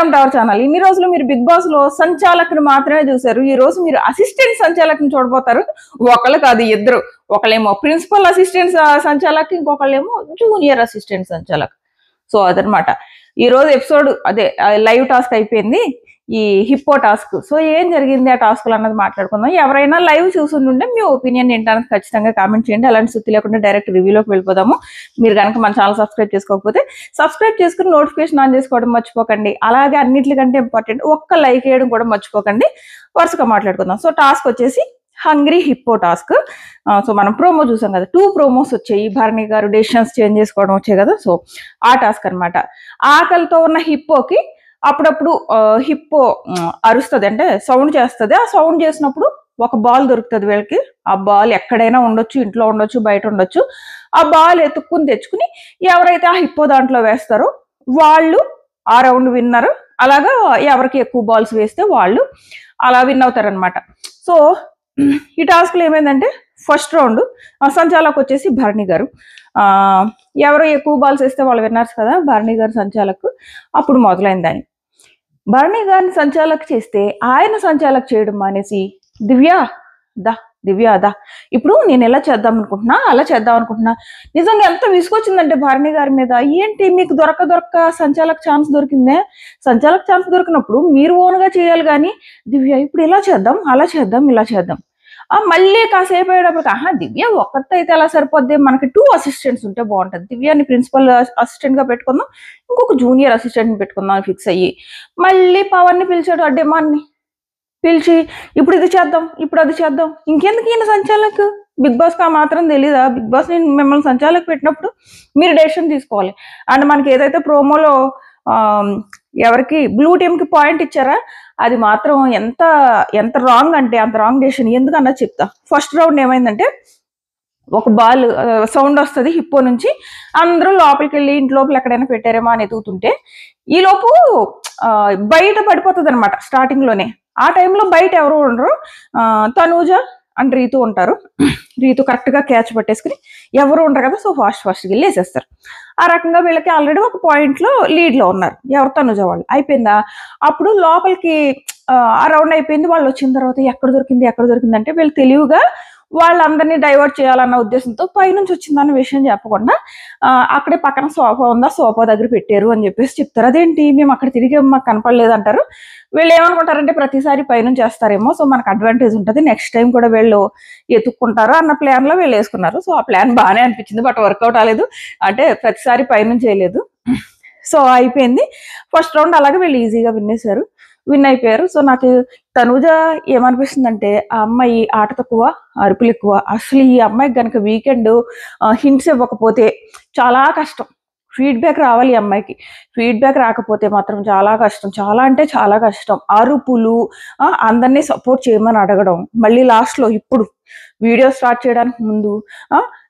Welcome to our channel. ఇన్ని రోజులు మీరు బిగ్ బాస్ లో సంచాలకుని మాత్రమే చూశారు. ఈ రోజు మీరు అసిస్టెంట్ సంచాలకుని చూడబోతారు. ఒకళ్ళు కాదు, ఇద్దరు. ఒకళ్ళేమో ప్రిన్సిపల్ అసిస్టెంట్ సంచాలక్, ఇంకొకళ్ళేమో జూనియర్ అసిస్టెంట్ సంచాలక్. సో అదనమాట ఈ రోజు ఎపిసోడ్. అదే లైవ్ టాస్క్ అయిపోయింది, ఈ హిప్పో టాస్క్. సో ఏం జరిగింది ఆ టాస్క్ అన్నది మాట్లాడుకుందాం. ఎవరైనా లైవ్ చూస్తుంటే మీ ఒపీనియన్ ఏంటనేది ఖచ్చితంగా కామెంట్ చేయండి. అలాంటి సుత్తి లేకుండా డైరెక్ట్ రివ్యూలోకి వెళ్ళిపోదాము. మీరు కనుక మన ఛానల్ సబ్స్క్రైబ్ చేసుకోకపోతే సబ్స్క్రైబ్ చేసుకుని నోటిఫికేషన్ ఆన్ చేసుకోవడం మర్చిపోకండి. అలాగే అన్నిటికంటే ఇంపార్టెంట్ ఒక్క లైక్ వేయడం కూడా మర్చిపోకండి. వరుసగా మాట్లాడుకుందాం. సో టాస్క్ వచ్చేసి హంగ్రీ హిప్పో టాస్క్. సో మనం ప్రోమో చూసాం కదా, 2 ప్రోమోస్ వచ్చాయి. భరణి గారు డెసిషన్స్ చేంజ్ చేసుకోవడం వచ్చాయి కదా. సో ఆ టాస్క్ అనమాట. ఆకలితో ఉన్న హిప్పోకి అప్పుడప్పుడు హిప్పో అరుస్తుంది, అంటే సౌండ్ చేస్తుంది. ఆ సౌండ్ చేసినప్పుడు ఒక బాల్ దొరుకుతుంది వీళ్ళకి. ఆ బాల్ ఎక్కడైనా ఉండొచ్చు, ఇంట్లో ఉండొచ్చు, బయట ఉండొచ్చు. ఆ బాల్ ఎత్తుక్కుని తెచ్చుకుని ఎవరైతే ఆ హిప్పో దాంట్లో వేస్తారో వాళ్ళు ఆ రౌండ్ విన్నర్. అలాగా ఎవరికి ఎక్కువ బాల్స్ వేస్తే వాళ్ళు అలా విన్ అవుతారనమాట. సో ఈ టాస్క్లో ఏమైందంటే ఫస్ట్ రౌండ్ సంచాలక్ వచ్చేసి భరణి గారు. ఎవరు ఎక్కువ బాల్స్ వేస్తే వాళ్ళు విన్నర్స్ కదా, భరణి గారు సంచాలక్. అప్పుడు మొదలైంది ఆయన. భరణి గారిని సంచాలక్ చేస్తే ఆయన సంచాలక్ చేయడం మానేసి దివ్య దా ఇప్పుడు నేను ఎలా చేద్దాం అనుకుంటున్నా అలా చేద్దాం అనుకుంటున్నా. నిజంగా ఎంత విసుకొచ్చిందంటే భరణి గారి మీద. ఏంటి మీకు దొరక సంచాలక్ ఛాన్స్ దొరికిందే, సంచాలక్ ఛాన్స్ దొరికినప్పుడు మీరు ఓన్గా చేయాలి. కానీ దివ్య ఇప్పుడు ఇలా చేద్దాం, అలా చేద్దాం, ఇలా చేద్దాం. మళ్ళీ కాసేపు అయ్యేటప్పటికి దివ్య ఒక్కరితో అయితే ఎలా సరిపోద్ది, మనకి 2 అసిస్టెంట్స్ ఉంటే బాగుంటుంది. దివ్యాని ప్రిన్సిపల్ అసిస్టెంట్ గా పెట్టుకుందాం, ఇంకొక జూనియర్ అసిస్టెంట్ ని పెట్టుకుందాం ఫిక్స్ అయ్యి మళ్ళీ పవన్ ని పిలిచాడు. ఆ డిమాండ్ని పిలిచి ఇప్పుడు ఇది చేద్దాం, ఇప్పుడు అది చేద్దాం. ఇంకెందుకు ఈయన సంచాలక్? బిగ్ బాస్ కా మాత్రం తెలీదా? బిగ్ బాస్ నేను మిమ్మల్ని సంచాలక్ పెట్టినప్పుడు మీరు డెసిషన్ తీసుకోవాలి. అండ్ మనకి ఏదైతే ప్రోమోలో ఎవరికి బ్లూ టీమ్ కి పాయింట్ ఇచ్చారా, అది మాత్రం ఎంత రాంగ్ అంటే అంత రాంగ్ డెసిషన్. ఎందుకన్నా చెప్తా. ఫస్ట్ రౌండ్ ఏమైందంటే ఒక బాల్ సౌండ్ వస్తుంది హిప్పో నుంచి. అందరూ లోపలికి వెళ్ళి ఇంట్లోపల ఎక్కడైనా పెట్టారేమో అని ఎదుగుతుంటే ఈలోపు బయట పడిపోతుంది అనమాట స్టార్టింగ్ లోనే. ఆ టైంలో బయట ఎవరు ఉండరు, తనూజ అండ్ రీతు ఉంటారు. రీతు కరెక్ట్ గా క్యాచ్ పట్టేసుకుని ఎవరు ఉండరు కదా, సో ఫాస్ట్ వెళ్ళి వేసేస్తారు. ఆ రకంగా వీళ్ళకి ఆల్రెడీ ఒక పాయింట్ లో లీడ్ లో ఉన్నారు. ఎవరు? తనుజ వాళ్ళు. అయిపోయిందా? అప్పుడు లోపలికి ఆ రౌండ్ అయిపోయింది. వాళ్ళు వచ్చిన తర్వాత ఎక్కడ దొరికింది అంటే వీళ్ళు తెలివిగా వాళ్ళందరినీ డైవర్ట్ చేయాలన్న ఉద్దేశంతో పైనుంచి వచ్చిందన్న విషయం చెప్పకుండా అక్కడే పక్కన సోఫా ఉందా, సోఫా దగ్గర పెట్టారు అని చెప్పేసి చెప్తారు. అదేంటి మేము అక్కడ తిరిగి మాకు కనపడలేదు అంటారు. వీళ్ళు ఏమనుకుంటారంటే ప్రతిసారి పైనుంచి చేస్తారేమో, సో మనకు అడ్వాంటేజ్ ఉంటుంది, నెక్స్ట్ టైం కూడా వీళ్ళు ఎత్తుక్కుంటారు అన్న ప్లాన్ లో వీళ్ళు వేసుకున్నారు. సో ఆ ప్లాన్ బాగానే అనిపించింది, బట్ వర్కౌట్ అవ్వలేదు. అంటే ప్రతిసారి పైనుంచి చేయలేదు. సో అయిపోయింది ఫస్ట్ రౌండ్. అలాగే వీళ్ళు ఈజీగా విన్ అయిపోయారు. సో నాకు తనూజ ఏమనిపిస్తుందంటే ఆ అమ్మాయి ఆట తక్కువ, అరుపులు ఎక్కువ. అసలు ఈ అమ్మాయికి కనుక వీకెండ్ హింట్స్ ఇవ్వకపోతే చాలా కష్టం. ఫీడ్బ్యాక్ రావాలి ఈ అమ్మాయికి. ఫీడ్బ్యాక్ రాకపోతే మాత్రం చాలా కష్టం, చాలా అంటే చాలా కష్టం. అరుపులు, అందరినీ సపోర్ట్ చేయమని అడగడం, మళ్ళీ లాస్ట్లో ఇప్పుడు వీడియో స్టార్ట్ చేయడానికి ముందు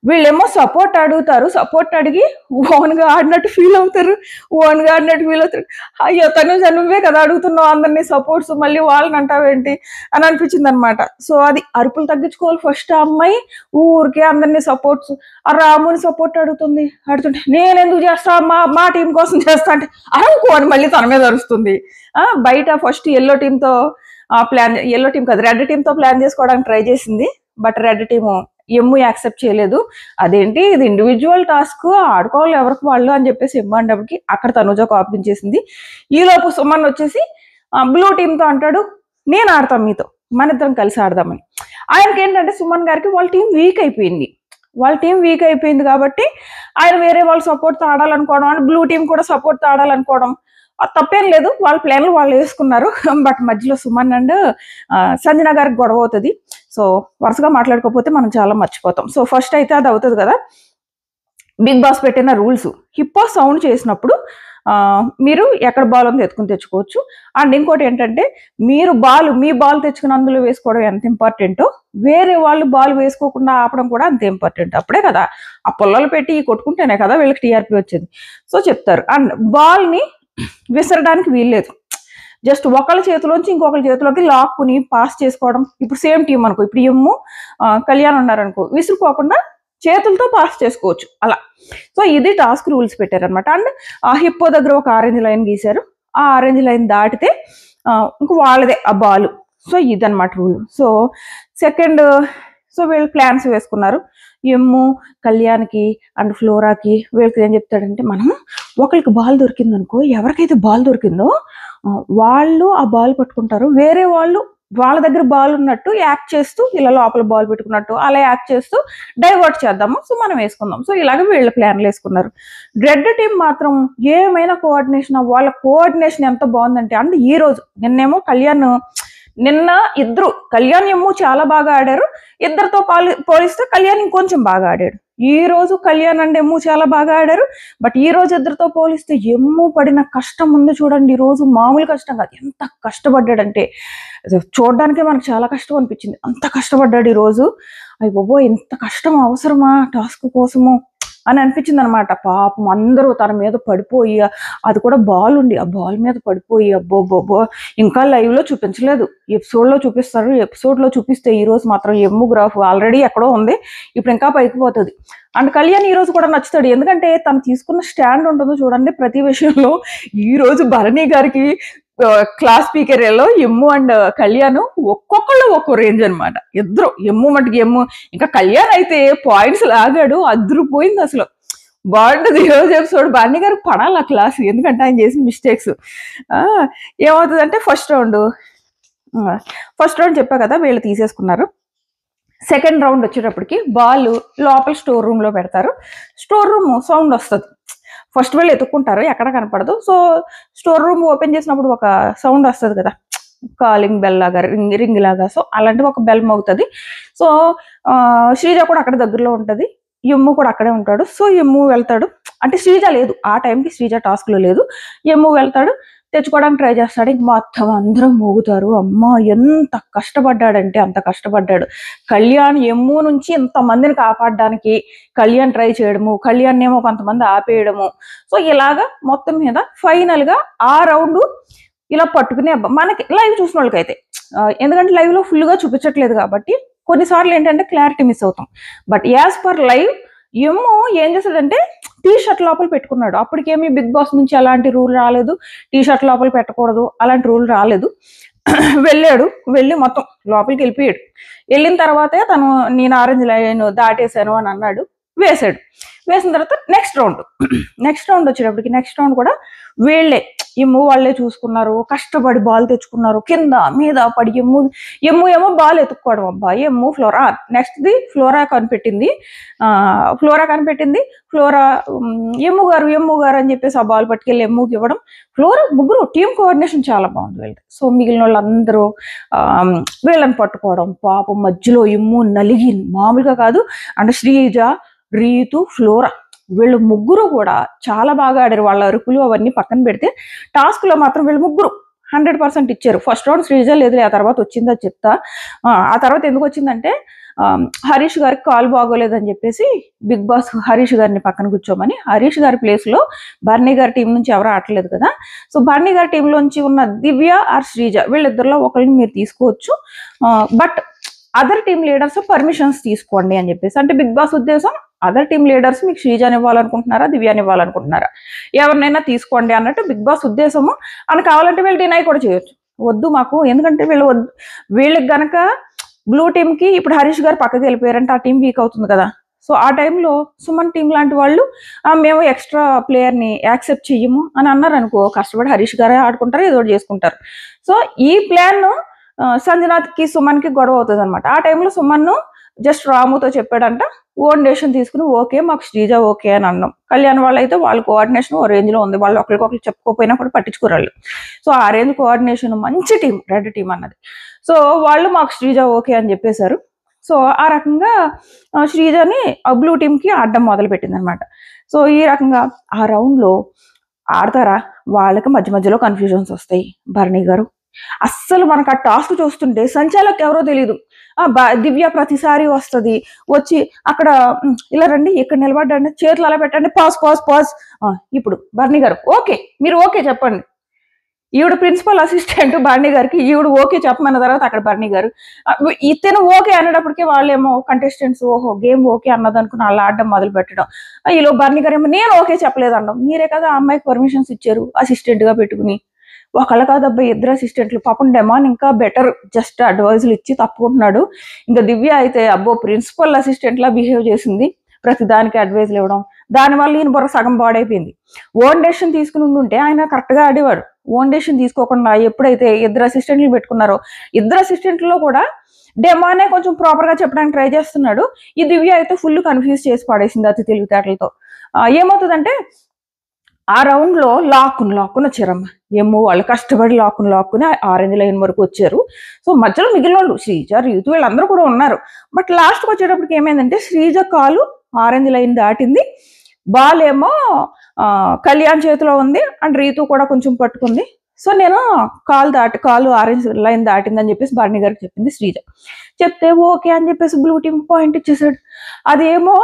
వీళ్ళేమో సపోర్ట్ అడుగుతారు. సపోర్ట్ అడిగి ఓన్గా ఆడినట్టు ఫీల్ అవుతారు. అయ్యో నువ్వే కదా అడుగుతున్నావు అందరినీ సపోర్ట్స్, మళ్ళీ వాళ్ళని అంటావేంటి అని అనిపించింది అనమాట. సో అది అరుపులు తగ్గించుకోవాలి ఫస్ట్. ఆ అమ్మాయి ఊరికే అందరినీ సపోర్ట్స్, ఆ రాముని సపోర్ట్ అడుగుతుంటే నేను ఎందుకు చేస్తా, మా టీం కోసం చేస్తా అంటే అనుకో అని మళ్ళీ తన మీద అరుస్తుంది. బయట ఫస్ట్ ఎల్లో టీం కాదు, రెడ్ టీంతో ప్లాన్ చేసుకోవడానికి ట్రై చేసింది. But red team M accept చేయలేదు. అదేంటి ఇది ఇండివిజువల్ టాస్క్, ఆడుకోవాలి ఎవరికి వాళ్ళు అని చెప్పేసి ఎమ్ము అనేప్పటికి అక్కడ తనుజ కాపించేసింది. ఈలోపు సుమన్ వచ్చేసి బ్లూ టీంతో అంటాడు నేను ఆడతాం మీతో, మన ఇద్దరం కలిసి ఆడదామని. ఆయనకి ఏంటంటే సుమన్ గారికి వాళ్ళ టీం వీక్ అయిపోయింది కాబట్టి ఆయన వేరే వాళ్ళ సపోర్ట్తో ఆడాలనుకోవడం, అండ్ బ్లూ టీం కూడా సపోర్ట్తో ఆడాలనుకోవడం తప్పేం లేదు. వాళ్ళ ప్లాన్లు వాళ్ళు వేసుకున్నారు. బట్ మధ్యలో సుమన్ అండ్ సంజన గారికి గొడవ అవుతుంది. సో వరుసగా మాట్లాడుకోకపోతే మనం చాలా మర్చిపోతాం. సో ఫస్ట్ అయితే అది అవుతుంది కదా. బిగ్ బాస్ పెట్టిన రూల్స్, హిప్పో సౌండ్ చేసినప్పుడు మీరు ఎక్కడ బాల్ ఉందో ఎత్తుకుని తెచ్చుకోవచ్చు. అండ్ ఇంకోటి ఏంటంటే మీ బాల్ తెచ్చుకుని అందులో వేసుకోవడం ఎంత ఇంపార్టెంటో, వేరే వాళ్ళు బాల్ వేసుకోకుండా ఆపడం కూడా అంత ఇంపార్టెంట్. అప్పుడే కదా ఆ పొల్లలు పెట్టి కొట్టుకుంటేనే కదా వీళ్ళకి టీఆర్పీ వచ్చేది. సో చెప్తారు. అండ్ బాల్ని విసరడానికి వీల్లేదు. జస్ట్ ఒకళ్ళ చేతిలోంచి ఇంకొకరి చేతిలోకి లాక్కుని పాస్ చేసుకోవడం. ఇప్పుడు సేమ్ టీం అనుకో, ఇప్పుడు ఎమ్ము కళ్యాణ్ ఉన్నారనుకో, విసురుకోకుండా చేతులతో పాస్ చేసుకోవచ్చు అలా. సో ఇది టాస్క్ రూల్స్ పెట్టారనమాట. అండ్ ఆ హిప్పో దగ్గర ఒక ఆరెంజ్ లైన్ గీశారు. ఆ ఆరెంజ్ లైన్ దాటితే ఇంక వాళ్ళదే ఆ బాల్. సో ఇదన్నమాట రూల్. సో సెకండ్, సో వీళ్ళు ప్లాన్స్ వేసుకున్నారు. ఎమ్ము, కళ్యాణ్కి అండ్ ఫ్లోరాకి వీళ్ళకి ఏం చెప్తాడంటే, మనం ఒకరికి బాల్ దొరికిందనుకో, ఎవరికైతే బాల్ దొరికిందో వాళ్ళు ఆ బాల్ పట్టుకుంటారు, వేరే వాళ్ళు వాళ్ళ దగ్గర బాల్ ఉన్నట్టు యాక్ట్ చేస్తూ ఇలా లోపల బాల్ పెట్టుకున్నట్టు అలా యాక్ట్ చేస్తూ డైవర్ట్ చేద్దాము, సో మనం వేసుకుందాం. సో ఇలాగ వీళ్ళ ప్లాన్లు వేసుకున్నారు. రెడ్ టీం మాత్రం ఏమైనా కోఆర్డినేషన్, వాళ్ళ కోఆర్డినేషన్ ఎంత బాగుందంటే, అంటే ఈ రోజు నిన్నేమో నిన్న ఇద్దరు కళ్యాణ్ ఎమ్ము చాలా బాగా ఆడారు, ఇద్దరితో పోలిస్తే కళ్యాణ్ ఇంకొంచెం బాగా ఆడాడు. ఈ రోజు కళ్యాణ్ అండ్ ఎమ్ము చాలా బాగా ఆడారు, బట్ ఈ రోజు ఇద్దరితో పోలిస్తే ఎమ్ము పడిన కష్టం ఉంది చూడండి. ఈ రోజు మామూలు కష్టం కాదు, ఎంత కష్టపడ్డాడంటే చూడడానికే మనకు చాలా కష్టం అనిపించింది, అంత కష్టపడ్డాడు ఈ రోజు. అయ్య బాబో, ఇంత కష్టం అవసరమా టాస్క్ కోసము అని అనిపించింది అనమాట. పాపం అందరూ తన మీద పడిపోయి, అది కూడా బాల్ ఉండి ఆ బాల్ మీద పడిపోయి, అబ్బోబ్బోబ్బో. ఇంకా లైవ్ లో చూపించలేదు, ఎపిసోడ్ లో చూపిస్తారు. ఎపిసోడ్ లో చూపిస్తే ఈ రోజు మాత్రం ఎమ్ము గ్రాఫ్ ఆల్రెడీ ఎక్కడో ఉంది, ఇప్పుడు ఇంకా పైకి పోతుంది. అండ్ కళ్యాణ్ ఈ రోజు కూడా నచ్చుతాడు, ఎందుకంటే తను తీసుకున్న స్టాండ్ ఉంటుందో చూడండి ప్రతి విషయంలో. ఈ రోజు భరణి గారికి క్లాస్ స్పీకర్లో ఎమ్ము అండ్ కళ్యాణ్ ఒక్కొక్కళ్ళు ఒక్కో రేంజ్ అనమాట. ఇద్దరు ఎమ్ము మటుకు ఎమ్ము, ఇంకా కళ్యాణ్ అయితే పాయింట్స్ లాగాడు, అదిరిపోయింది అసలు. బాగుంటుంది ఈ రోజు ఎపిసోడ్. భరణి గారికి పడాలి ఆ క్లాస్, ఎందుకంటే ఆయన చేసిన మిస్టేక్స్. ఏమవుతుందంటే ఫస్ట్ రౌండ్ చెప్పా కదా, వీళ్ళు తీసేసుకున్నారు. సెకండ్ రౌండ్ వచ్చేటప్పటికి బాల్ లోపల స్టోర్ రూమ్ లో పెడతారు. స్టోర్ రూమ్ సౌండ్ వస్తుంది, ఫస్ట్ వీళ్ళు ఎత్తుక్కుంటారు, ఎక్కడ కనపడదు. సో స్టోర్ రూమ్ ఓపెన్ చేసినప్పుడు ఒక సౌండ్ వస్తుంది కదా, కాలింగ్ బెల్ లాగా, రింగ్ లాగా. సో అలాంటి ఒక బెల్ మోగుతుంది. సో శ్రీజ కూడా అక్కడ దగ్గరలో ఉంటుంది, ఎమ్ము కూడా అక్కడే ఉంటాడు. సో ఎమ్ము వెళ్తాడు, అంటే శ్రీజ లేదు ఆ టైంకి, శ్రీజ టాస్క్ లో లేదు. ఎమ్ము వెళ్తాడు, తెచ్చుకోవడానికి ట్రై చేస్తాడు. ఇంక మొత్తం అందరం మోగుతారు. అమ్మ ఎంత కష్టపడ్డాడంటే అంత కష్టపడ్డాడు. కళ్యాణ్ ఎమ్ము నుంచి ఇంతమందిని కాపాడడానికి కళ్యాణ్ ట్రై చేయడము, కళ్యాణ్ ఏమో కొంతమంది ఆపేయడము. సో ఇలాగా మొత్తం మీద ఫైనల్ గా ఆ రౌండ్ ఇలా పట్టుకునే మనకి లైవ్ చూసిన వాళ్ళకైతే, ఎందుకంటే లైవ్ లో ఫుల్ గా చూపించట్లేదు కాబట్టి కొన్నిసార్లు ఏంటంటే క్లారిటీ మిస్ అవుతాం. But as per live M ఏం చేస్తాడంటే టీ షర్ట్ లోపల పెట్టుకున్నాడు. అప్పటికేమీ బిగ్ బాస్ నుంచి అలాంటి రూల్ రాలేదు, టీ షర్ట్ లోపల పెట్టకూడదు అలాంటి రూల్ రాలేదు. వెళ్ళి మొత్తం లోపలికి వెళ్ళిపోయాడు. వెళ్ళిన తర్వాతే తను నేను ఆరెంజ్ లైన్ దాటేశాను అని అన్నాడు, వేసిన తర్వాత నెక్స్ట్ రౌండ్ వచ్చేటప్పటికి నెక్స్ట్ రౌండ్ కూడా వీళ్ళే వాళ్ళే చూసుకున్నారు, కష్టపడి బాల్ తెచ్చుకున్నారు, కింద మీద పడి ఏమో బాల్ ఎత్తుక్కోవడం. అబ్బాయి ఎమ్ము ఫ్లోరా, నెక్స్ట్ది ఫ్లోరా కనిపెట్టింది. ఫ్లోరా ఎమ్ము గారు అని చెప్పేసి ఆ బాల్ పట్టుకెళ్ళి ఎమ్ముకి ఇవ్వడం. ఫ్లోరా ముగ్గురు టీం కోఆర్డినేషన్ చాలా బాగుంది వీళ్ళది. సో మిగిలిన వాళ్ళందరూ వీళ్ళని పట్టుకోవడం. పాపం మధ్యలో ఎమ్ము నలిగి మామూలుగా కాదు. అంటే శ్రీజ, రీతు, ఫ్లోరా వీళ్ళు ముగ్గురు కూడా చాలా బాగా ఆడారు. వాళ్ళ అరుపులు అవన్నీ పక్కన పెడితే టాస్క్ లో మాత్రం వీళ్ళు ముగ్గురు 100% ఇచ్చారు. ఫస్ట్ రౌండ్ శ్రీజ లేదు, ఆ తర్వాత వచ్చిందా చెప్తా. ఆ తర్వాత ఎందుకు వచ్చిందంటే హరీష్ గారికి కాల్ బాగోలేదని చెప్పేసి బిగ్ బాస్ హరీష్ గారిని పక్కన కూర్చోమని, హరీష్ గారి ప్లేస్ లో భరణి గారి టీం నుంచి ఎవరు ఆడలేదు కదా. సో భరణి గారి టీంలోంచి ఉన్న దివ్య ఆర్ శ్రీజ వీళ్ళిద్దరిలో ఒకరిని మీరు తీసుకోవచ్చు, but other team leaders permissions తీసుకోండి అని చెప్పేసి. అంటే బిగ్ బాస్ ఉద్దేశం అదర్ టీమ్ లీడర్స్ మీకు శ్రీజాని ఇవ్వాలనుకుంటున్నారా, దివ్యాని ఇవ్వాలనుకుంటున్నారా, ఎవరినైనా తీసుకోండి అన్నట్టు బిగ్ బాస్ ఉద్దేశము. అని కావాలంటే వీళ్ళు డినై కూడా చేయొచ్చు, వద్దు మాకు, ఎందుకంటే వీళ్ళకి గనక బ్లూ టీమ్ కి ఇప్పుడు హరీష్ గారు పక్కకి వెళ్ళిపోయారంటే ఆ టీం వీక్ అవుతుంది కదా. సో ఆ టైంలో సుమన్ టీం లాంటి వాళ్ళు మేము ఎక్స్ట్రా ప్లేయర్ ని యాక్సెప్ట్ చెయ్యము అని అన్నారు అనుకో, కష్టపడి హరీష్ గారే ఆడుకుంటారు, ఏదో చేసుకుంటారు. సో ఈ ప్లాన్ సంజనాథ్ కి సుమన్ కి గొడవ అవుతుంది అనమాట. ఆ టైంలో సుమన్ జస్ట్ రాముతో చెప్పాడంట, ఓన్ డెసిషన్ తీసుకుని ఓకే మాకు శ్రీజ ఓకే అని అన్నాం. కళ్యాణ్ వాళ్ళు అయితే వాళ్ళ కోఆర్డినేషన్ ఓ రేంజ్ లో ఉంది, వాళ్ళు ఒకరికొకరు చెప్పుకోపోయినా కూడా పట్టించుకోరాళ్ళు. సో ఆ రేంజ్ కోఆర్డినేషన్ మంచి టీం రెడ్ టీం అన్నది. సో వాళ్ళు మాకు శ్రీజ ఓకే అని చెప్పేశారు. సో ఆ రకంగా శ్రీజని బ్లూ టీమ్ కి ఆడడం మొదలు పెట్టింది అనమాట. సో ఈ రకంగా ఆ రౌండ్ లో ఆడతారా, వాళ్ళకి మధ్య మధ్యలో కన్ఫ్యూజన్స్ వస్తాయి. భరణి గారు అస్సలు మనకు ఆ టాస్క్ చూస్తుంటే సంచాలక్ ఎవరో తెలియదు, దివ్య ప్రతిసారి వస్తుంది, వచ్చి అక్కడ ఇలా రండి, ఇక్కడ నిలబడ్డండి, చేతులు అలా పెట్టండి, పాజ్. ఇప్పుడు భరణి గారు ఓకే, మీరు ఓకే చెప్పండి. ఈవిడ ప్రిన్సిపల్ అసిస్టెంట్ భరణి గారికి, ఈవిడ ఓకే చెప్పమన్న తర్వాత అక్కడ భరణి గారు ఇతను ఓకే అనేటప్పటికే వాళ్ళేమో కంటెస్టెంట్స్ ఓహో గేమ్ ఓకే అన్నది అనుకుని అలా ఆడడం మొదలు పెట్టడం. ఈలో భరణి గారు ఏమో నేను ఓకే చెప్పలేదు అన్నాం, మీరే కదా ఆ అమ్మాయికి పర్మిషన్స్ ఇచ్చారు అసిస్టెంట్ గా పెట్టుకుని, ఒకళ్ళ కాదబ్బా ఇద్దరు అసిస్టెంట్లు. పాపం డెమాన్ ఇంకా బెటర్ జస్ట్ అడ్వైజులు ఇచ్చి తప్పుకుంటున్నాడు. ఇంకా దివ్య అయితే అబ్బో ప్రిన్సిపల్ అసిస్టెంట్ లా బిహేవ్ చేసింది, ప్రతి దానికి అడ్వైజులు ఇవ్వడం. దానివల్ల ఈయన బుర్ర సగం పాడైపోయింది. ఓన్ డెసిషన్ తీసుకుని ఉంటే ఆయన కరెక్ట్గా ఆడేవాడు. ఓన్ డెసిషన్ తీసుకోకుండా ఎప్పుడైతే ఇద్దరు అసిస్టెంట్లు పెట్టుకున్నారో, ఇద్దరు అసిస్టెంట్లో కూడా డెమానే కొంచెం ప్రాపర్గా చెప్పడానికి ట్రై చేస్తున్నాడు. ఈ దివ్య అయితే ఫుల్ కన్ఫ్యూజ్ చేసి పడేసింది అతి తెలివితేటలతో. ఏమవుతుందంటే ఆ రౌండ్లో లాక్కుని వచ్చారమ్మ. ఏమో వాళ్ళు కష్టపడి లాక్కుని ఆరెంజ్ లైన్ వరకు వచ్చారు. సో మధ్యలో మిగిలిన వాళ్ళు శ్రీజ, రీతు వీళ్ళందరూ కూడా ఉన్నారు. బట్ లాస్ట్కి వచ్చేటప్పటికి ఏమైందంటే శ్రీజ కాలు ఆరెంజ్ లైన్ దాటింది, బాల్ ఏమో కళ్యాణ్ చేతిలో ఉంది అండ్ రీతు కూడా కొంచెం పట్టుకుంది. సో నేను కాలు ఆరెంజ్ లైన్ దాటిందని చెప్పేసి భరణి గారికి చెప్పింది శ్రీజ. చెప్తే ఓకే అని చెప్పేసి బ్లూ టీమ్ పాయింట్ ఇచ్చేసాడు. అదేమో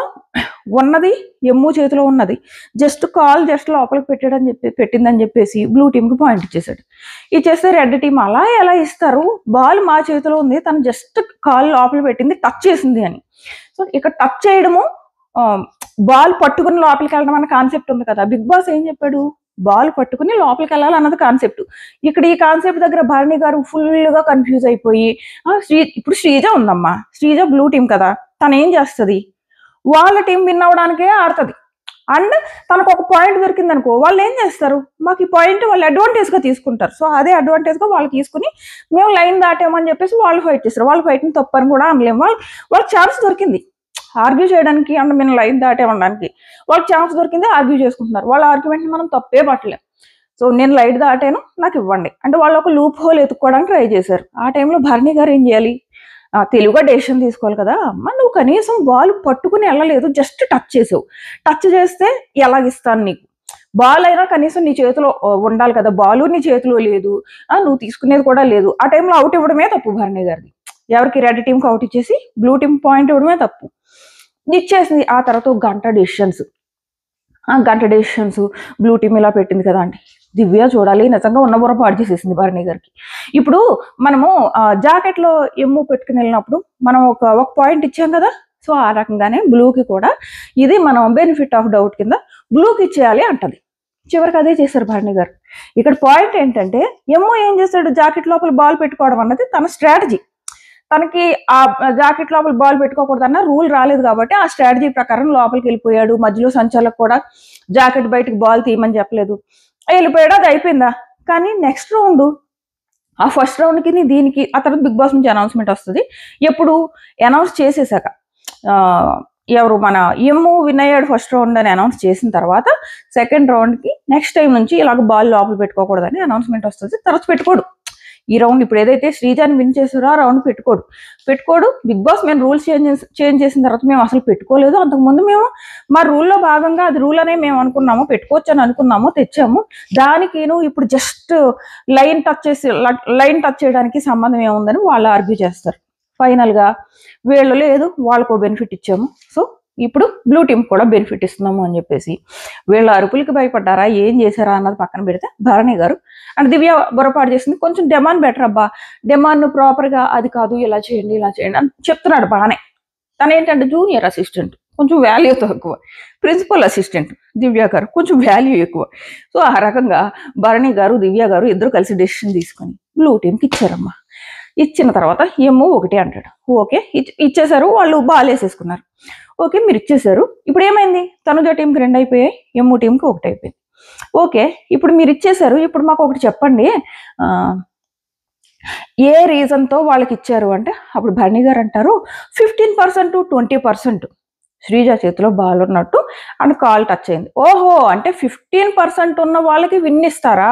ఉన్నది ఎమ్ము చేతిలో ఉన్నది, జస్ట్ లోపలికి పెట్టిందని చెప్పేసి బ్లూ టీమ్కి పాయింట్ ఇచ్చేసాడు. ఇచ్చేస్తే రెడ్ టీం అలా ఎలా ఇస్తారు, బాల్ మా చేతిలో ఉంది, తను జస్ట్ కాలు లోపల పెట్టింది, టచ్ చేసింది అని. సో ఇక్కడ టచ్ చేయడము బాల్ పట్టుకుని లోపలికి వెళ్ళడం అన్న కాన్సెప్ట్ ఉంది కదా. బిగ్ బాస్ ఏం చెప్పాడు, బాల్ పట్టుకుని లోపలికి వెళ్ళాలి అన్నది కాన్సెప్ట్. ఇక్కడ ఈ కాన్సెప్ట్ దగ్గర భరణి గారు ఫుల్గా కన్ఫ్యూజ్ అయిపోయి ఇప్పుడు శ్రీజ ఉందమ్మా, శ్రీజ బ్లూ టీం కదా, తను ఏం చేస్తుంది, వాళ్ళ టీం విన్ అవ్వడానికే ఆడుతుంది. అండ్ తనకు ఒక పాయింట్ దొరికింది అనుకో, వాళ్ళు ఏం చేస్తారు, మాకు ఈ పాయింట్ వాళ్ళు అడ్వాంటేజ్గా తీసుకుంటారు. సో అదే అడ్వాంటేజ్గా వాళ్ళు తీసుకుని మేము లైన్ దాటామని చెప్పేసి వాళ్ళు ఫైట్ చేస్తారు. వాళ్ళ ఫైట్ని తప్పని కూడా అనలేము. వాళ్ళకి ఛాన్స్ దొరికింది ఆర్గ్యూ చేయడానికి, అంటే మేము లైన్ దాటేమనడానికి వాళ్ళకి ఛాన్స్ దొరికింది, ఆర్గ్యూ చేసుకుంటున్నారు. వాళ్ళ ఆర్గ్యుమెంట్ని మనం తప్పే పట్టలేం. సో నేను లైట్ దాటాను, నాకు ఇవ్వండి అంటే వాళ్ళు ఒక లూప్ హోల్ ఎత్తుక్కోవడానికి ట్రై చేశారు. ఆ టైంలో భరణి గారు ఏం చేయాలి, తెలుగుగా డెసిషన్ తీసుకోవాలి కదా. అమ్మ నువ్వు కనీసం బాల్ పట్టుకుని వెళ్ళలేదు, జస్ట్ టచ్ చేసావు. టచ్ చేస్తే ఎలాగిస్తాను నీకు, బాల్ అయినా కనీసం నీ చేతిలో ఉండాలి కదా, బాలు నీ చేతిలో లేదు, నువ్వు తీసుకునేది కూడా లేదు. ఆ టైంలో అవుట్ ఇవ్వడమే తప్పు భరణి గారిది. ఎవరికి, రెడ్ టీంకి అవుట్ ఇచ్చేసి బ్లూ టీం పాయింట్ ఇవ్వడమే తప్పు. ఇచ్చేసింది. ఆ తర్వాత గంట డెసిషన్స్ బ్లూ టీం ఇలా పెట్టింది కదా అండి. దివ్య చూడాలి నిజంగా ఉన్న బుర్ర పాడు చేసేసింది భరణి గారికి. ఇప్పుడు మనము జాకెట్లో ఎమ్ము పెట్టుకుని వెళ్ళినప్పుడు మనం ఒక పాయింట్ ఇచ్చాం కదా. సో ఆ రకంగానే బ్లూకి కూడా ఇది మనం బెనిఫిట్ ఆఫ్ డౌట్ కింద బ్లూకి ఇచ్చేయాలి అంటది. చివరికి అదే చేశారు భరణి గారు. ఇక్కడ పాయింట్ ఏంటంటే ఎమ్ము ఏం చేశాడు, జాకెట్ లోపల బాల్ పెట్టుకోవడం అన్నది తన స్ట్రాటజీ. తనకి ఆ జాకెట్ లోపల బాల్ పెట్టుకోకూడదన్న రూల్ రాలేదు కాబట్టి ఆ స్ట్రాటజీ ప్రకారం లోపలికి వెళ్ళిపోయాడు. మధ్యలో సంచాలకు కూడా జాకెట్ బయటకు బాల్ తీయమని చెప్పలేదు, వెళ్ళిపోయాడు. అది అయిపోయిందా. కానీ నెక్స్ట్ రౌండ్, ఆ ఫస్ట్ రౌండ్కి దీనికి ఆ తర్వాత బిగ్ బాస్ నుంచి అనౌన్స్మెంట్ వస్తుంది. ఎప్పుడు అనౌన్స్ చేసేసాక, ఎవరు మన ఎమ్ము విన్ అయ్యాడు ఫస్ట్ రౌండ్ అని అనౌన్స్ చేసిన తర్వాత సెకండ్ రౌండ్కి నెక్స్ట్ టైం నుంచి ఇలాగ బాల్ లోపల పెట్టుకోకూడదని అనౌన్స్మెంట్ వస్తుంది. తర్వాత పెట్టుకోడు. ఈ రౌండ్ ఇప్పుడు ఏదైతే శ్రీజాని విన్ చేసారో ఆ రౌండ్ పెట్టుకోడు. బిగ్ బాస్ మేము రూల్స్ చేంజ్ చేసిన తర్వాత మేము అసలు పెట్టుకోలేదు. అంతకుముందు మేము మా రూల్లో భాగంగా అది రూల్ అనే మేము అనుకున్నాము, పెట్టుకోవచ్చు అని అనుకున్నాము, తెచ్చాము. దానికి ఇప్పుడు జస్ట్ లైన్ టచ్ చేయడానికి సంబంధం ఏముందని వాళ్ళు ఆర్గ్యూ చేస్తారు. ఫైనల్గా వీళ్ళు లేదు, వాళ్ళకు బెనిఫిట్ ఇచ్చాము, సో ఇప్పుడు బ్లూ టీమ్ కూడా బెనిఫిట్ ఇస్తున్నాము అని చెప్పేసి వీళ్ళ అరుపులకి భయపడ్డారా, ఏం చేశారా అన్నది పక్కన పెడితే భరణి గారు అండ్ దివ్య బుర్రపాటు చేసింది. కొంచెం డెమాన్ బెటర్ అబ్బా, డెమాన్ ప్రాపర్గా అది కాదు ఇలా చేయండి అని చెప్తున్నాడు బాగానే. తను ఏంటంటే జూనియర్ అసిస్టెంట్, కొంచెం వాల్యూ తక్కువ. ప్రిన్సిపల్ అసిస్టెంట్ దివ్య గారు కొంచెం వాల్యూ ఎక్కువ. సో ఆ రకంగా భరణి గారు దివ్య గారు ఇద్దరు కలిసి డెసిషన్ తీసుకొని బ్లూ టీంకి ఇచ్చారమ్మా. ఇచ్చిన తర్వాత ఏమో ఒకటి అంటాడు. ఓకే ఇచ్చేసారు, వాళ్ళు బాల్ వేసేసుకున్నారు. ఓకే మీరు ఇచ్చేసారు, ఇప్పుడు ఏమైంది, తనుజ టీంకి 2 అయిపోయాయి, ఎమ్ము టీంకి 1 అయిపోయింది. ఓకే ఇప్పుడు మీరు ఇచ్చేసారు, ఇప్పుడు మాకు ఒకటి చెప్పండి, ఏ రీజన్తో వాళ్ళకి ఇచ్చారు అంటే అప్పుడు భరణి గారు అంటారు 15% 20% శ్రీజ చేతిలో బాల్ ఉన్నట్టు అండ్ కాల్ టచ్ అయింది. ఓహో అంటే 15% ఉన్న వాళ్ళకి విన్ ఇస్తారా,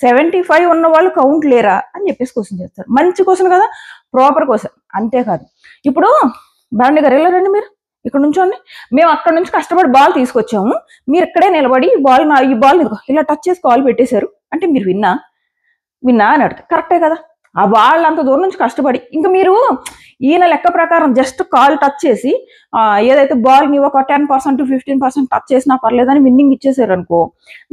75 ఉన్న వాళ్ళు కౌంట్ లేరా అని చెప్పేసి క్వశ్చన్ చేస్తారు. మంచి క్వశ్చన్ కదా, ప్రాపర్ క్వశ్చన్. అంతేకాదు ఇప్పుడు భరణి గారు వెళ్ళారండి, మీరు ఇక్కడ నుంచోండి, మేము అక్కడ నుంచి కష్టపడి బాల్ తీసుకొచ్చాము, మీరు ఇక్కడే నిలబడి ఈ బాల్ ఇలా టచ్ చేసి కాల్ పెట్టేశారు అంటే మీరు విన్నా అని అడుగుతారు. కరెక్టే కదా, ఆ బాల్ అంత దూరం నుంచి కష్టపడి ఇంకా మీరు ఈయన లెక్క ప్రకారం జస్ట్ కాల్ టచ్ చేసి ఏదైతే బాల్ ని ఒక 10% 15% టచ్ చేసినా పర్లేదని విన్నింగ్ ఇచ్చేసారు అనుకో,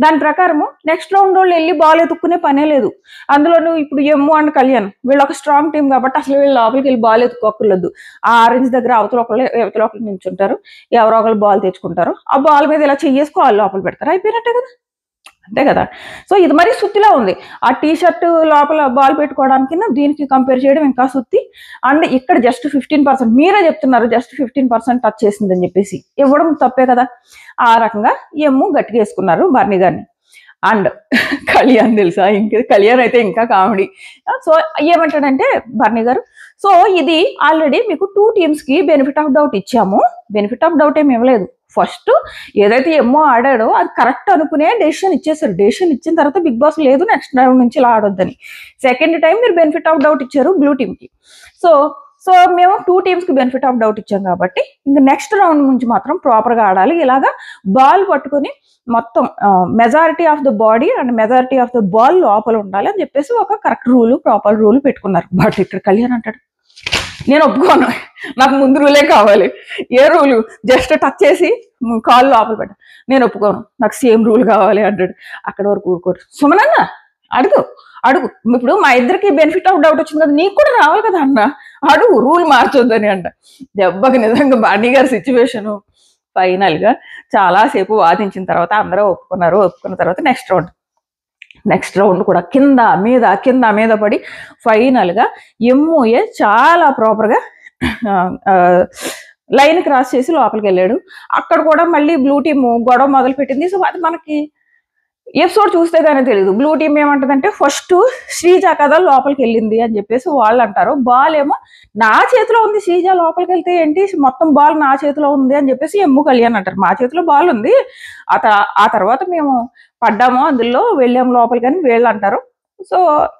దాని ప్రకారము నెక్స్ట్ రౌండ్ వాళ్ళు వెళ్ళి బాల్ ఎత్తుక్కునే పనే లేదు. అందులోనూ ఇప్పుడు ఎమ్ము అండ్ కళ్యాణ్ వీళ్ళు ఒక స్ట్రాంగ్ టీం కాబట్టి అసలు వీళ్ళు లోపలికి వెళ్ళి బాల్ ఎత్తుకోకర్లేదు. ఆ ఆరెంజ్ దగ్గర అవతల ఒకళ్ళు నించుంటారు, ఎవరో ఒకళ్ళు బాల్ తెచ్చుకుంటారు, ఆ బాల్ మీద ఇలా చెయ్యేసుకో వాళ్ళు లోపల పెడతారు, అయిపోయినట్టే కదా. అంతే కదా. సో ఇది మరీ సుత్తిలా ఉంది. ఆ టీ షర్ట్ లోపల బాల్ పెట్టుకోవడానికి దీనికి కంపేర్ చేయడం ఇంకా సుత్తి. అండ్ ఇక్కడ జస్ట్ 15%, మీరే చెప్తున్నారు జస్ట్ 15% టచ్ చేసిందని చెప్పేసి, ఇవ్వడం తప్పే కదా. ఆ రకంగా ఎమ్ము గట్టిగా వేసుకున్నారు బర్నీ గారిని. అండ్ కళ్యాణ్ తెలుసా, కళ్యాణ్ అయితే ఇంకా కామెడీ. సో ఏమంటాడంటే బర్నీ గారు, సో ఇది ఆల్రెడీ మీకు 2 టీమ్స్కి బెనిఫిట్ ఆఫ్ డౌట్ ఇచ్చాము. బెనిఫిట్ ఆఫ్ డౌట్ ఏమి ఇవ్వలేదు. ఫస్ట్ ఏదైతే ఎమ్మో ఆడాడో అది కరెక్ట్ అనుకునే డెసిషన్ ఇచ్చేసారు. డెసిషన్ ఇచ్చిన తర్వాత బిగ్ బాస్ లేదు నెక్స్ట్ రౌండ్ నుంచి ఇలా ఆడొద్దని. సెకండ్ టైం మీరు బెనిఫిట్ ఆఫ్ డౌట్ ఇచ్చారు బ్లూ టీమ్కి. సో మేము 2 టీమ్స్కి బెనిఫిట్ ఆఫ్ డౌట్ ఇచ్చాం కాబట్టి ఇంకా నెక్స్ట్ రౌండ్ నుంచి మాత్రం ప్రాపర్గా ఆడాలి. ఇలాగా బాల్ పట్టుకుని మొత్తం majority of the body and majority of the ball లోపల ఉండాలి అని చెప్పేసి ఒక కరెక్ట్ రూల్, ప్రాపర్ రూల్ పెట్టుకున్నారు. బట్ ఇక్కడ కళ్యాణ్ అంటాడు, నేను ఒప్పుకోను, నాకు ముందు రూలే కావాలి. ఏ రూలు? జస్ట్ టచ్ చేసి కాల్ లోపల పెట్ట, నేను ఒప్పుకోను, నాకు సేమ్ రూల్ కావాలి అంటాడు. అక్కడ వరకు ఊరుకోరు. సుమనన్న అడుగు అడుగు, ఇప్పుడు మా ఇద్దరికి బెనిఫిట్ ఆఫ్ డౌట్ వచ్చింది కదా, నీకు కూడా రావాలి కదా అన్న, అడుగు, రూల్ మార్చొద్దని అంట. దెబ్బకి నిజంగా బర్నీ గారి సిచ్యువేషను ఫైనల్గా చాలాసేపు వాదించిన తర్వాత అందరూ ఒప్పుకున్నారు. ఒప్పుకున్న తర్వాత నెక్స్ట్ రౌండ్ కూడా కింద మీద పడి ఫైనల్గా ఎమ్ముఏ చాలా ప్రాపర్గా లైన్ క్రాస్ చేసి లోపలికి వెళ్ళాడు. అక్కడ కూడా మళ్ళీ బ్లూ టీమ్ గొడవ మొదలు పెట్టింది. సో అది మనకి ఎపిసోడ్ చూస్తే కానీ తెలియదు. బ్లూ టీమ్ ఏమంటదంటే ఫస్ట్ శ్రీజ కదా లోపలికి వెళ్ళింది అని చెప్పేసి వాళ్ళు అంటారు. బాల్ ఏమో నా చేతిలో ఉంది, శ్రీజ లోపలికి వెళ్తే ఏంటి, మొత్తం బాల్ నా చేతిలో ఉంది అని చెప్పేసి ఎమ్ము కళ్యాణ్ అంటారు. మా చేతిలో బాల్ ఉంది, ఆ తర్వాత మేము పడ్డాము, అందులో వెళ్ళాము లోపలికి అని వీళ్ళు అంటారు. సో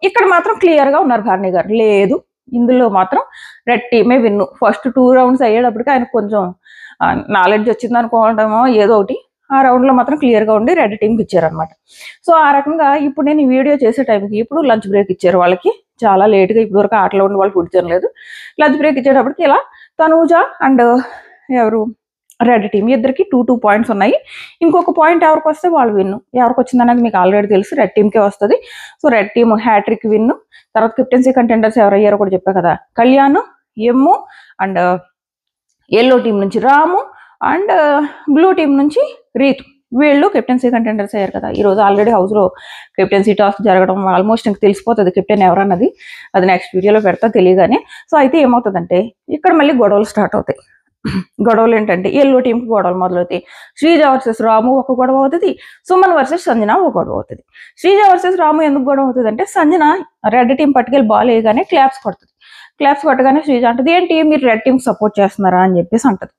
ఇక్కడ మాత్రం క్లియర్గా ఉన్నారు బర్నీ గారు, లేదు ఇందులో మాత్రం రెడ్ టీమే విన్ను. ఫస్ట్ 2 రౌండ్స్ అయ్యేటప్పటికి ఆయనకు కొంచెం నాలెడ్జ్ వచ్చింది అనుకోవడమో ఏదో ఒకటి, ఆ రౌండ్లో మాత్రం క్లియర్గా ఉండి రెడ్ టీంకి ఇచ్చారనమాట. సో ఆ రకంగా ఇప్పుడు నేను ఈ వీడియో చేసే టైంకి ఇప్పుడు లంచ్ బ్రేక్ ఇచ్చారు వాళ్ళకి, చాలా లేట్గా, ఇప్పుడు వరకు ఆటలో ఉండి వాళ్ళు ఫుడ్ తినలేదు. లంచ్ బ్రేక్ ఇచ్చేటప్పటికి ఇలా తనూజ అండ్ ఎవరు రెడ్ టీం ఇద్దరికి 2 పాయింట్స్ ఉన్నాయి. ఇంకొక పాయింట్ ఎవరికి వస్తే వాళ్ళు విన్ను. ఎవరికి వచ్చింది అనేది మీకు ఆల్రెడీ తెలుసు, రెడ్ టీంకే వస్తుంది. సో రెడ్ టీమ్ హ్యాట్రిక్ విన్ను. తర్వాత కెప్టెన్సీ కంటెండర్స్ ఎవరయ్యారో కూడా చెప్పా కదా, Kalyan, M and yellow team నుంచి రాము అండ్ బ్లూ టీం నుంచి రీతు, వీళ్ళు కెప్టెన్సీ కంటెండర్స్ అయ్యారు కదా. ఈరోజు ఆల్రెడీ హౌస్లో కెప్టెన్సీ టాస్క్ జరగడం ఆల్మోస్ట్ ఇంక తెలిసిపోతుంది కెప్టెన్ ఎవరన్నది, అది నెక్స్ట్ వీడియోలో పెడతా తెలియగానే. సో అయితే ఏమవుతుందంటే ఇక్కడ మళ్ళీ గొడవలు స్టార్ట్ అవుతాయి. గొడవలు ఏంటంటే ఎల్లో టీంకి గొడవలు మొదలవుతాయి. శ్రీజ వర్సెస్ రాము ఒక గొడవ అవుతుంది, సుమన్ వర్సెస్ సంజన ఒక గొడవ అవుతుంది. శ్రీజ వర్సెస్ రాము ఎందుకు గొడవ అవుతుంది అంటే సంజన రెడ్ టీం పట్టుకెళ్ళి బాల్ వేయగానే క్లాప్స్ కొడుతుంది. క్లాప్స్ కొట్టగానే శ్రీజ అంటది, ఏంటి మీరు రెడ్ టీం సపోర్ట్ చేస్తున్నారా అని చెప్పేసి అంటది.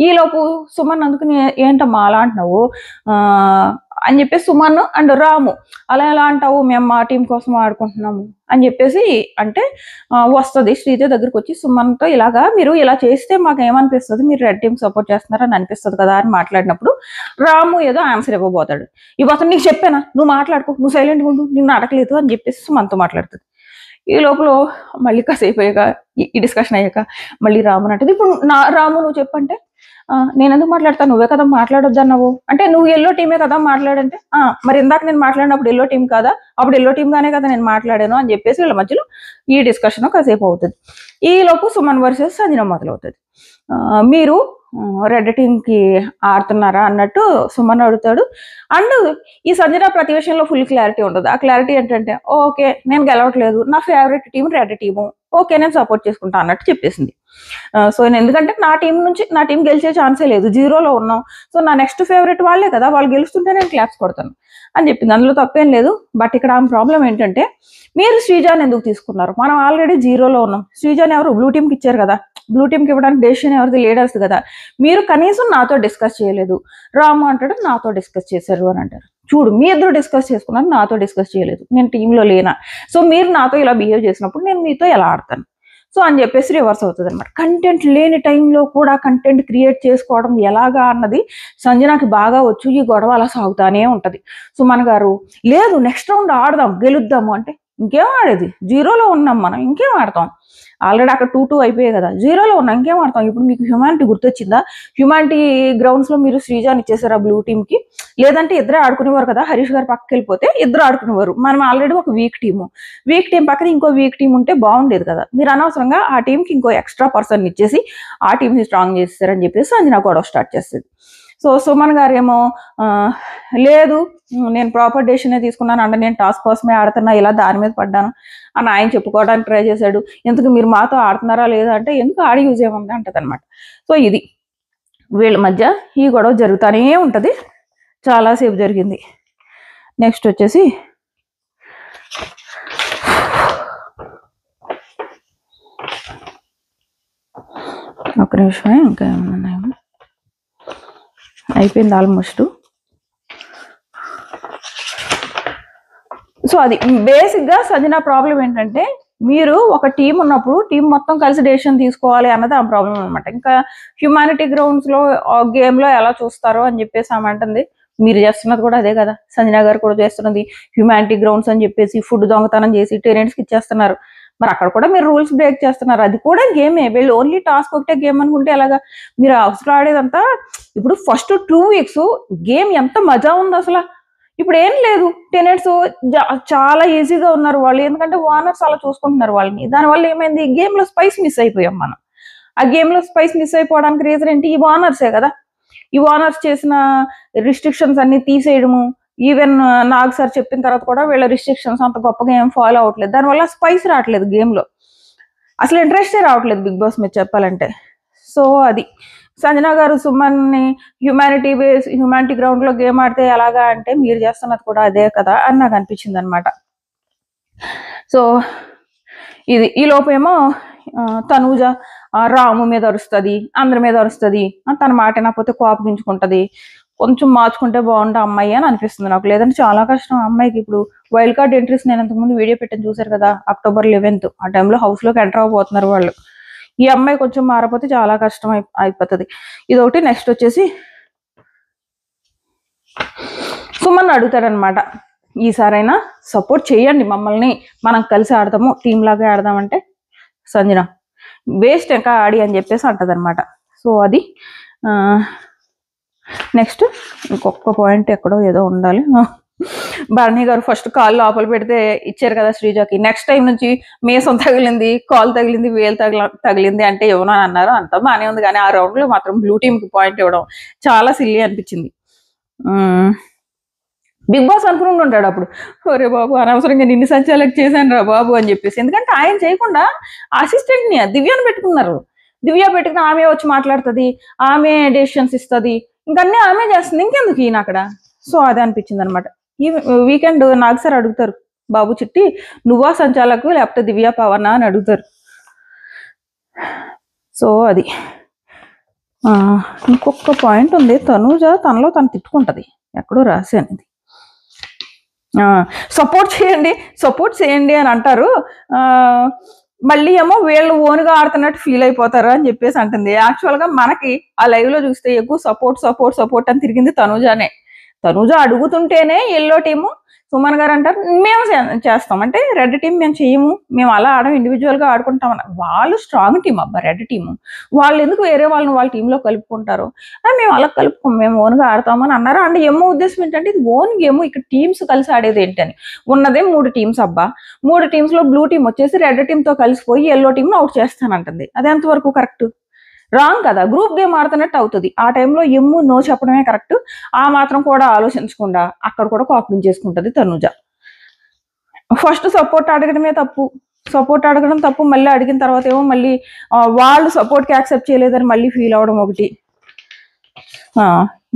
ఈలోపు సుమన్ అందుకుని ఏంటమ్మా అలా అంటున్నావు అని చెప్పేసి సుమన్ అండ్ రాము అలా ఎలా అంటావు, మేము మా టీం కోసం ఆడుకుంటున్నాము అని చెప్పేసి అంటే వస్తుంది శ్రీజ దగ్గరికి వచ్చి సుమన్తో, ఇలాగా మీరు ఇలా చేస్తే మాకు ఏమనిపిస్తుంది, మీరు రెడ్ టీం సపోర్ట్ చేస్తున్నారని అనిపిస్తుంది కదా అని మాట్లాడినప్పుడు రాము ఏదో ఆన్సర్ ఇవ్వబోతాడు. ఇవ్వతాను, నీకు చెప్పానా, నువ్వు మాట్లాడుకో, నువ్వు సైలెంట్గా ఉండు, నిన్ను అడగలేదు అని చెప్పేసి సుమన్తో మాట్లాడుతుంది. ఈ లోపల మళ్ళీ కాసేపు అయ్యాక ఈ డిస్కషన్ అయ్యాక మళ్ళీ రాము అంటది, ఇప్పుడు రాము నువ్వు చెప్పంటే నేను ఎందుకు మాట్లాడతాను, నువ్వే కదా మాట్లాడొద్దు అన్నావు అంటే, నువ్వు ఎల్లో టీమే కదా మాట్లాడంటే, మరి ఇందాక నేను మాట్లాడినప్పుడు ఎల్లో టీం కదా, అప్పుడు ఎల్లో టీం గానే కదా నేను మాట్లాడాను అని చెప్పేసి వీళ్ళ మధ్యలో ఈ డిస్కషన్ కాసేపు అవుతుంది. ఈ లోపు సుమన్ వర్సెస్ సంజన మొదలవుతుంది. మీరు రెడ్ టీంకి ఆడుతున్నారా అన్నట్టు సుమన్ అడుగుతాడు. అండ్ ఈ సంజన ప్రతి విషయంలో ఫుల్ క్లారిటీ ఉండదు. ఆ క్లారిటీ ఏంటంటే, ఓకే నేను గెలవట్లేదు, నా favourite team red team, okay నేను సపోర్ట్ చేసుకుంటా అన్నట్టు చెప్పేసింది. సో ఎందుకంటే నా టీం గెలిచే ఛాన్సే లేదు, 0లో ఉన్నాం. సో నా నెక్స్ట్ ఫేవరెట్ వాళ్ళే కదా, వాళ్ళు గెలుస్తుంటే నేను క్లాప్స్ కొడతాను అని చెప్పింది. అందులో తప్పేం లేదు. బట్ ఇక్కడ ఆ ప్రాబ్లం ఏంటంటే, మీరు శ్రీజాని ఎందుకు తీసుకున్నారు, మనం ఆల్రెడీ 0లో ఉన్నాం. శ్రీజాని ఎవరు బ్లూ టీంకి ఇచ్చారు కదా, బ్లూ టీంకి ఇవ్వడానికి డెసిషన్ ఎవరిది, లీడర్స్ కదా, మీరు కనీసం నాతో డిస్కస్ చేయలేదు. రాము అంటాడు నాతో డిస్కస్ చేశారు అని అంటారు. చూడు మీ ఇద్దరు డిస్కస్ చేసుకున్నారు, నాతో డిస్కస్ చేయలేదు, నేను టీంలో లేనా, సో మీరు నాతో ఇలా బిహేవ్ చేసినప్పుడు నేను మీతో ఎలా ఆడతాను, సో అని చెప్పేసి రివర్స్ అవుతుంది అనమాట. కంటెంట్ లేని టైంలో కూడా కంటెంట్ క్రియేట్ చేసుకోవడం ఎలాగా అన్నది సంజనాకి బాగా వచ్చు. ఈ గొడవ అలా సాగుతానే ఉంటుంది. సుమన్ గారు లేదు నెక్స్ట్ రౌండ్ ఆడదాం గెలుద్దాము అంటే, ఇంకేం ఆడేది, 0లో ఉన్నాం మనం, ఇంకేం ఆడతాం, ఆల్రెడీ అక్కడ 2-2 అయిపోయాయి కదా, 0లో ఉన్నాం, ఇంకేం ఆడతాం. ఇప్పుడు మీకు హ్యూమానిటీ గుర్తొచ్చిందా, హ్యూమానిటీ గ్రౌండ్స్లో మీరు శ్రీజాని ఇచ్చేసారా బ్లూ టీంకి, లేదంటే ఇద్దరే ఆడుకునేవారు కదా, హరీష్ గారు పక్కకి వెళ్ళిపోతే ఇద్దరు ఆడుకునేవారు. మనం ఆల్రెడీ ఒక వీక్ టీం పక్కన ఇంకో వీక్ టీం ఉంటే బాగుండేది కదా, మీరు అనవసరంగా ఆ టీంకి ఇంకో ఎక్స్ట్రా పర్సన్ ఇచ్చేసి ఆ టీంని స్ట్రాంగ్ చేస్తారని చెప్పేసి సంజన గొడవ స్టార్ట్ చేస్తుంది. సో సుమన్ గారు ఏమో లేదు నేను ప్రాపర్ డెసిషనే తీసుకున్నాను అంటే నేను టాస్క్ కోసమే ఆడుతున్నా, ఇలా దాని మీద పడ్డాను అని ఆయన చెప్పుకోవడానికి ట్రై చేశాడు. ఎందుకు మీరు మాతో ఆడుతున్నారా లేదా అంటే ఎందుకు ఆడి యూజ్ ఏముంది అంటది అనమాట. సో ఇది వీళ్ళ మధ్య ఈ గొడవ జరుగుతూనే ఉంటుంది, చాలాసేపు జరిగింది. నెక్స్ట్ వచ్చేసి ఒక నిమిషమే, ఇంకా ఏమన్నాయేమో అయిపోయింది ఆల్మోస్ట్. సో అది బేసిక్గా సంజన ప్రాబ్లం ఏంటంటే మీరు ఒక టీం ఉన్నప్పుడు టీం మొత్తం కలిసి డెసిషన్ తీసుకోవాలి అన్నది ఆ ప్రాబ్లం అనమాట. ఇంకా హ్యుమానిటీ గ్రౌండ్స్లో గేమ్లో ఎలా చూస్తారో అని చెప్పేసి ఆమె అంటుంది. మీరు చేస్తున్నది కూడా అదే కదా, సంజన గారు కూడా చేస్తున్నది హ్యుమానిటీ గ్రౌండ్స్ అని చెప్పేసి ఫుడ్ దొంగతనం చేసి టెరెంట్స్కి ఇచ్చేస్తున్నారు. మరి అక్కడ కూడా మీరు రూల్స్ బ్రేక్ చేస్తున్నారు, అది కూడా గేమే. వీళ్ళు ఓన్లీ టాస్క్ ఒకటే గేమ్ అనుకుంటే ఎలాగా? మీరు హౌస్లో ఆడేదంతా ఇప్పుడు ఫస్ట్ 2 weeks గేమ్ ఎంత మజా ఉంది అసలు. ఇప్పుడు ఏం లేదు, టెనెంట్స్ చాలా ఈజీగా ఉన్నారు వాళ్ళు, ఎందుకంటే ఓనర్స్ అలా చూసుకుంటున్నారు వాళ్ళని. దానివల్ల ఏమైంది, గేమ్లో స్పైస్ మిస్ అయిపోయాం మనం. ఆ గేమ్లో స్పైస్ మిస్ అయిపోవడానికి రీజన్ ఏంటి, ఈ ఓనర్సే కదా. ఈ ఓనర్స్ చేసిన రిస్ట్రిక్షన్స్ అన్ని తీసేయడము, ఈవెన్ నాగ్ సార్ చెప్పిన తర్వాత కూడా వీళ్ళ రిస్ట్రిక్షన్స్ అంత గొప్పగా ఏం ఫాలో అవ్వట్లేదు. దానివల్ల స్పైస్ రావట్లేదు గేమ్లో, అసలు ఇంట్రెస్టే రావట్లేదు బిగ్ బాస్ మీద చెప్పాలంటే. సో అది సంజన గారు సుమన్ని హ్యుమానిటీ గ్రౌండ్లో గేమ్ ఆడితే ఎలాగా అంటే మీరు చేస్తున్నది కూడా అదే కదా అని నాకు అనిపించింది అనమాట. సో ఇది ఈ లోపేమో తనూజ రాము మీద అరుస్తుంది, అందరి మీద అరుస్తుంది, తన మాట వినకపోతే కోపగించుకుంటుంది. కొంచెం మార్చుకుంటే బాగుంటుంది అమ్మాయి అని అనిపిస్తుంది నాకు. లేదంటే చాలా కష్టం అమ్మాయికి. ఇప్పుడు వైల్డ్ కార్డ్ ఎంట్రీస్ నేను అంతకుముందు వీడియో పెట్టని చూసారు కదా, October 11th ఆ టైంలో హౌస్లోకి ఎంటర్ అవ్వబోతున్నారు వాళ్ళు. ఈ అమ్మాయి కొంచెం మారపోతే చాలా కష్టం అయిపోతుంది. ఇదొకటి. నెక్స్ట్ వచ్చేసి సుమన్ అడుగుతాడనమాట, ఈసారైనా సపోర్ట్ చేయండి మమ్మల్ని, మనం కలిసి ఆడదాము, టీం లాగా ఆడదామంటే సంజన వేస్ట్ ఇంకా ఆడి అని చెప్పేసి అంటది అనమాట. సో అది నెక్స్ట్ ఇంకొక పాయింట్ ఎక్కడో ఏదో ఉండాలి. భరణి గారు ఫస్ట్ కాల్ లోపల పెడితే ఇచ్చారు కదా శ్రీజాకి, నెక్స్ట్ టైం నుంచి మేసం తగిలింది, కాల్ తగిలింది, వేలు తగిలింది అంటే ఇవ్వను అని అన్నారు. అంతా బాగానే ఉంది, కానీ ఆ రౌండ్లో మాత్రం బ్లూ టీంకి పాయింట్ ఇవ్వడం చాలా సిల్లీ అనిపించింది. బిగ్ బాస్ అనుకుని ఉంటాడు అప్పుడు, ఒరే బాబు అనవసరంగా నిన్ను సంచాలక చేశాను రా బాబు అని చెప్పేసి. ఎందుకంటే ఆయన చేయకుండా అసిస్టెంట్ని దివ్యను పెట్టుకున్నారు. దివ్య పెట్టుకుని ఆమె వచ్చి మాట్లాడుతుంది, ఆమె డెసిషన్స్ ఇస్తుంది, ఇంకన్నీ ఆమె చేస్తుంది, ఇంకెందుకు ఈయన అక్కడ. సో అది అనిపించింది అనమాట. ఈ వీకెండ్ నాగ్ సార్ అడుగుతారు, బాబు చిట్టి నువ్వా సంచాలకు లేకపోతే దివ్య పవనా అని అడుగుతారు. సో అది ఇంకొక పాయింట్ ఉంది, తనూజ తనలో తను తిట్టుకుంటుంది, ఎక్కడో రాశాను ఇది. సపోర్ట్ చేయండి అని అంటారు, మళ్ళీ ఏమో వీళ్ళు ఓన్గా ఆడుతున్నట్టు ఫీల్ అయిపోతారు అని చెప్పేసి అంటుంది. యాక్చువల్గా మనకి ఆ లైవ్లో చూస్తే ఎక్కువ సపోర్ట్ అని తిరిగింది తనూజానే. తనూజ అడుగుతుంటేనే ఎల్లో టీము సుమన్ గారు అంటారు మేము చేస్తాం, అంటే రెడ్ టీం మేము చేయము, మేము అలా ఆడడం, ఇండివిజువల్గా ఆడుకుంటాం అన్న. వాళ్ళు స్ట్రాంగ్ టీం అబ్బా రెడ్ టీము, వాళ్ళు ఎందుకు వేరే వాళ్ళని వాళ్ళ టీంలో కలుపుకుంటారు, మేము అలా కలుపుకోం, మేము ఓన్గా ఆడతామని అన్నారు. అంటే ఏమో ఉద్దేశం ఏంటంటే ఇది ఓన్ గేమ్, ఇక్కడ టీమ్స్ కలిసి ఆడేది ఏంటని. ఉన్నదే 3 టీమ్స్ అబ్బా, 3 టీమ్స్లో బ్లూ టీం వచ్చేసి రెడ్ టీంతో కలిసిపోయి ఎల్లో టీంను అవుట్ చేస్తానంటుంది. అది ఎంతవరకు కరెక్ట్? రాంగ్ కదా, గ్రూప్ గేమ్ ఆడుతున్నట్టు అవుతుంది. ఆ టైంలో నో చెప్పడమే కరెక్ట్. ఆ మాత్రం కూడా ఆలోచించకుండా అక్కడ కూడా కాపీ చేసుకుంటుంది తనూజ. ఫస్ట్ సపోర్ట్ అడగడమే తప్పు, మళ్ళీ అడిగిన తర్వాత ఏమో మళ్ళీ వాళ్ళు సపోర్ట్కి యాక్సెప్ట్ చేయలేదని మళ్ళీ ఫీల్ అవ్వడం ఒకటి.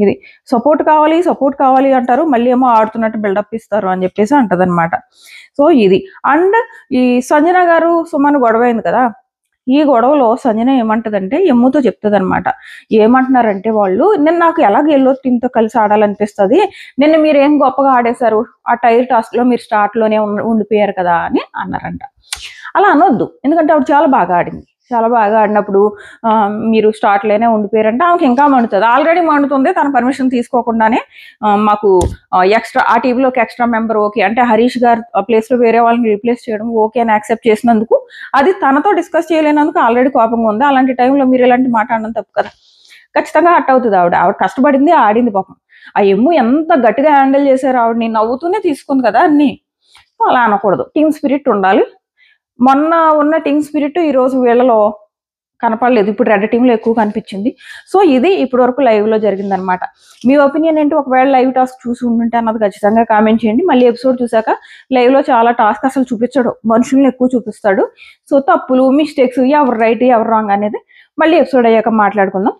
ఇది సపోర్ట్ కావాలి అంటారు, మళ్ళీ ఏమో ఆడుతున్నట్టు బిల్డప్ ఇస్తారు అని చెప్పేసి అంటది అనమాట. సో ఇది. అండ్ ఈ సంజన గారు సుమన్ గొడవ అయింది కదా, ఈ గొడవలో సంజన ఏమంటదంటే ఎమ్ముతో చెప్తుంది అనమాట. ఏమంటున్నారంటే వాళ్ళు నిన్న నాకు ఎలాగ ఎల్లో టీంతో కలిసి ఆడాలనిపిస్తుంది, నిన్న మీరు ఏం గొప్పగా ఆడేశారు, ఆ టైర్ టాస్క్లో మీరు స్టార్ట్లోనే ఉండిపోయారు కదా అని అన్నారంట. అలా అనొద్దు, ఎందుకంటే ఆవిడ చాలా బాగా ఆడినప్పుడు మీరు స్టార్ట్లోనే ఉండిపోయారంటే ఆమెకి ఇంకా మండుతుంది. ఆల్రెడీ మండుతుంది, తన పర్మిషన్ తీసుకోకుండానే మాకు ఎక్స్ట్రా ఆ టీంలోకి ఎక్స్ట్రా మెంబర్ ఓకే అంటే హరీష్ గారు ప్లేస్లో వేరే వాళ్ళని రీప్లేస్ చేయడం ఓకే అని యాక్సెప్ట్ చేసినందుకు, అది తనతో డిస్కస్ చేయలేనందుకు ఆల్రెడీ కోపంగా ఉంది. అలాంటి టైంలో మీరు ఇలాంటి మాట అనడం తప్పు కదా, ఖచ్చితంగా హట్ అవుతుంది. ఆవిడ కష్టపడింది, ఆడింది పాపం. ఆ ఎమ్ము ఎంత గట్టిగా హ్యాండిల్ చేశారు, ఆవిడని నవ్వుతూనే తీసుకుంది కదా అన్ని. అలా అనకూడదు, టీమ్ స్పిరిట్ ఉండాలి. మొన్న ఉన్న టీమ్ స్పిరిట్ ఈరోజు వీళ్ళలో కనపడలేదు. ఇప్పుడు రెడ్ టీంలో ఎక్కువ కనిపించింది. సో ఇది ఇప్పటి వరకు లైవ్లో జరిగిందనమాట. మీ ఒపీనియన్ ఏంటి? ఒకవేళ లైవ్ టాస్క్ చూసి ఉంటే అన్నది ఖచ్చితంగా కామెంట్ చేయండి. మళ్ళీ ఎపిసోడ్ చూసాక లైవ్లో చాలా టాస్క్ అసలు చూపించడు, మనుషుల్ని ఎక్కువ చూపిస్తాడు. సో తప్పులు, మిస్టేక్స్, ఎవరు రైట్ ఎవరు రాంగ్ అనేది మళ్ళీ ఎపిసోడ్ అయ్యాక మాట్లాడుకుందాం.